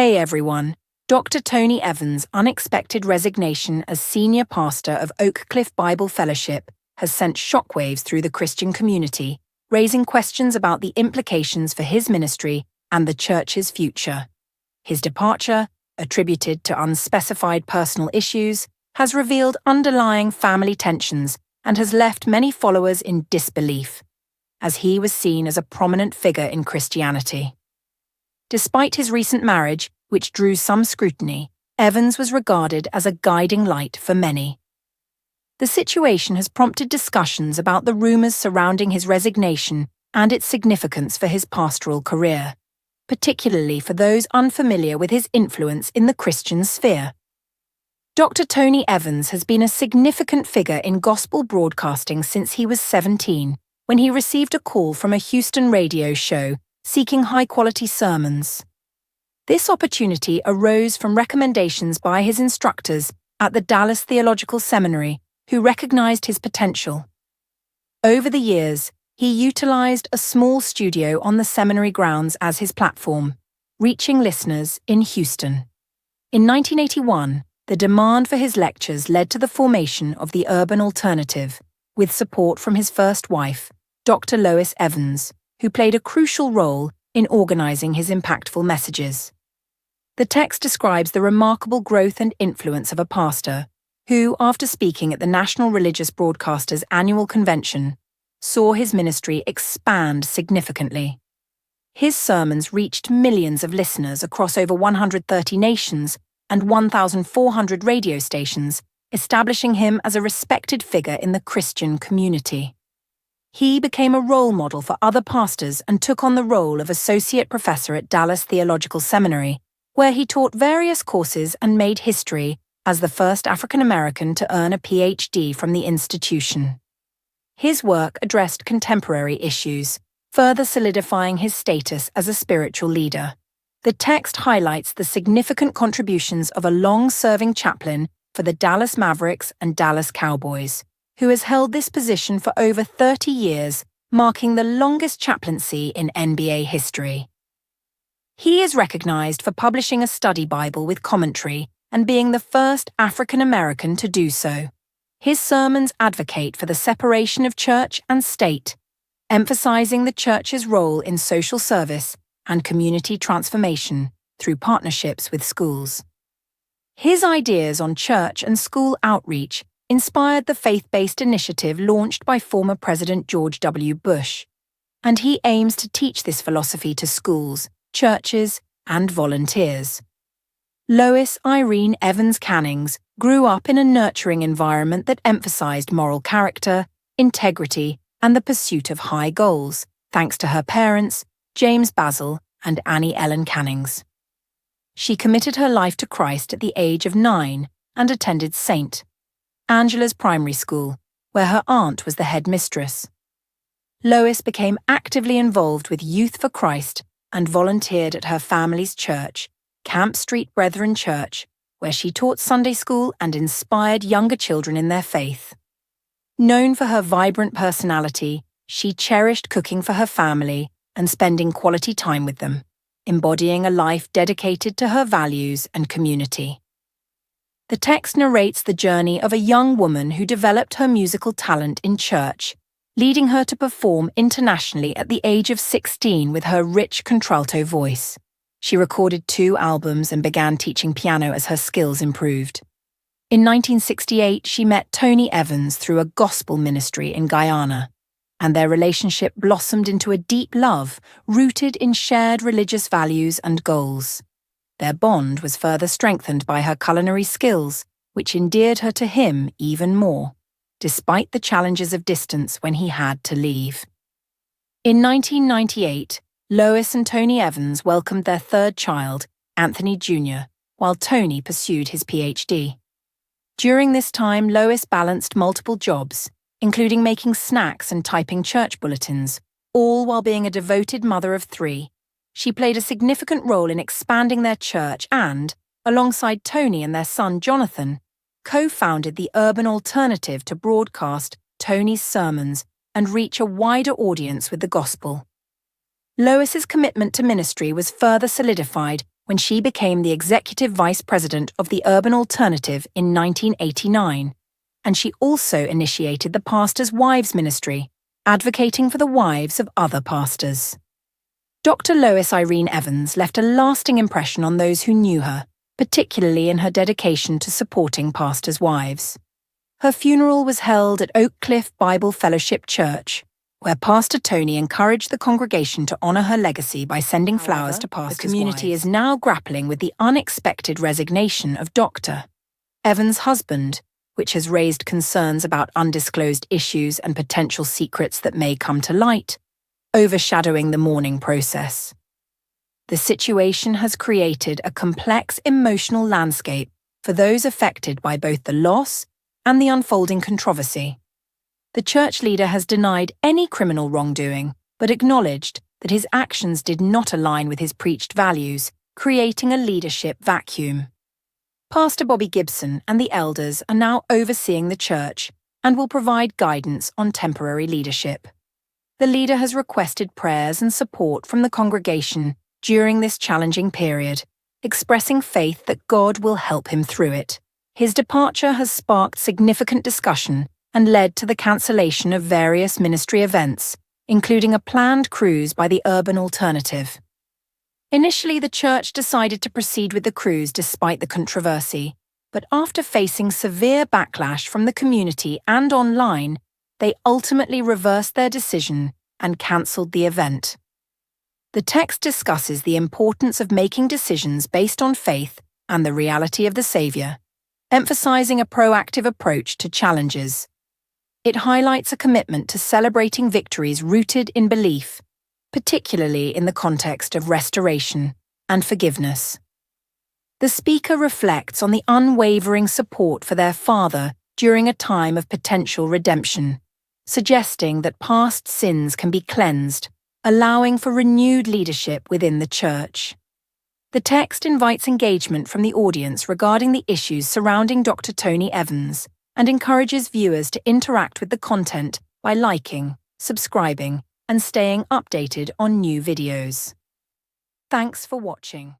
Hey everyone, Dr. Tony Evans' unexpected resignation as senior pastor of Oakcliff Bible Fellowship has sent shockwaves through the Christian community, raising questions about the implications for his ministry and the church's future. His departure, attributed to unspecified personal issues, has revealed underlying family tensions and has left many followers in disbelief, as he was seen as a prominent figure in Christianity. Despite his recent marriage, which drew some scrutiny, Evans was regarded as a guiding light for many. The situation has prompted discussions about the rumours surrounding his resignation and its significance for his pastoral career, particularly for those unfamiliar with his influence in the Christian sphere. Dr. Tony Evans has been a significant figure in gospel broadcasting since he was 17, when he received a call from a Houston radio show seeking high-quality sermons. This opportunity arose from recommendations by his instructors at the Dallas Theological Seminary, who recognized his potential. Over the years, he utilized a small studio on the seminary grounds as his platform, reaching listeners in Houston. In 1981, the demand for his lectures led to the formation of the Urban Alternative, with support from his first wife, Dr. Lois Evans, who played a crucial role in organizing his impactful messages. The text describes the remarkable growth and influence of a pastor who, after speaking at the National Religious Broadcasters' annual convention, saw his ministry expand significantly. His sermons reached millions of listeners across over 130 nations and 1,400 radio stations, establishing him as a respected figure in the Christian community. He became a role model for other pastors and took on the role of associate professor at Dallas Theological Seminary, where he taught various courses and made history as the first African American to earn a PhD from the institution. His work addressed contemporary issues, further solidifying his status as a spiritual leader. The text highlights the significant contributions of a long-serving chaplain for the Dallas Mavericks and Dallas Cowboys, who has held this position for over 30 years, marking the longest chaplaincy in NBA history. He is recognized for publishing a study Bible with commentary and being the first African American to do so. His sermons advocate for the separation of church and state, emphasizing the church's role in social service and community transformation through partnerships with schools. His ideas on church and school outreach inspired the faith-based initiative launched by former President George W. Bush, and he aims to teach this philosophy to schools, churches, and volunteers. Lois Irene Evans Cannings grew up in a nurturing environment that emphasized moral character, integrity, and the pursuit of high goals, thanks to her parents, James Basil and Annie Ellen Cannings. She committed her life to Christ at the age of 9 and attended St. Angela's Primary School, where her aunt was the headmistress. Lois became actively involved with Youth for Christ and volunteered at her family's church, Camp Street Brethren Church, where she taught Sunday school and inspired younger children in their faith. Known for her vibrant personality, she cherished cooking for her family and spending quality time with them, embodying a life dedicated to her values and community. The text narrates the journey of a young woman who developed her musical talent in church, leading her to perform internationally at the age of 16 with her rich contralto voice. She recorded 2 albums and began teaching piano as her skills improved. In 1968, she met Tony Evans through a gospel ministry in Guyana, and their relationship blossomed into a deep love rooted in shared religious values and goals. Their bond was further strengthened by her culinary skills, which endeared her to him even more, despite the challenges of distance when he had to leave. In 1998, Lois and Tony Evans welcomed their 3rd child, Anthony Jr., while Tony pursued his PhD. During this time, Lois balanced multiple jobs, including making snacks and typing church bulletins, all while being a devoted mother of 3. She played a significant role in expanding their church and, alongside Tony and their son Jonathan, co-founded the Urban Alternative to broadcast Tony's sermons and reach a wider audience with the gospel. Lois's commitment to ministry was further solidified when she became the executive vice president of the Urban Alternative in 1989, and she also initiated the Pastors' Wives Ministry, advocating for the wives of other pastors. Dr. Lois Irene Evans left a lasting impression on those who knew her, particularly in her dedication to supporting pastors' wives. Her funeral was held at Oakcliff Bible Fellowship Church, where Pastor Tony encouraged the congregation to honor her legacy by sending flowers to pastors' wives. The community is now grappling with the unexpected resignation of Dr. Evans' husband, which has raised concerns about undisclosed issues and potential secrets that may come to light, overshadowing the mourning process. The situation has created a complex emotional landscape for those affected by both the loss and the unfolding controversy. The church leader has denied any criminal wrongdoing, but acknowledged that his actions did not align with his preached values, creating a leadership vacuum. Pastor Bobby Gibson and the elders are now overseeing the church and will provide guidance on temporary leadership. The leader has requested prayers and support from the congregation during this challenging period, expressing faith that God will help him through it. His departure has sparked significant discussion and led to the cancellation of various ministry events, including a planned cruise by the Urban Alternative. Initially, the church decided to proceed with the cruise despite the controversy, but after facing severe backlash from the community and online, they ultimately reversed their decision and cancelled the event. The text discusses the importance of making decisions based on faith and the reality of the Saviour, emphasizing a proactive approach to challenges. It highlights a commitment to celebrating victories rooted in belief, particularly in the context of restoration and forgiveness. The speaker reflects on the unwavering support for their father during a time of potential redemption, suggesting that past sins can be cleansed, allowing for renewed leadership within the church. The text invites engagement from the audience regarding the issues surrounding Dr. Tony Evans and encourages viewers to interact with the content by liking, subscribing, and staying updated on new videos. Thanks for watching.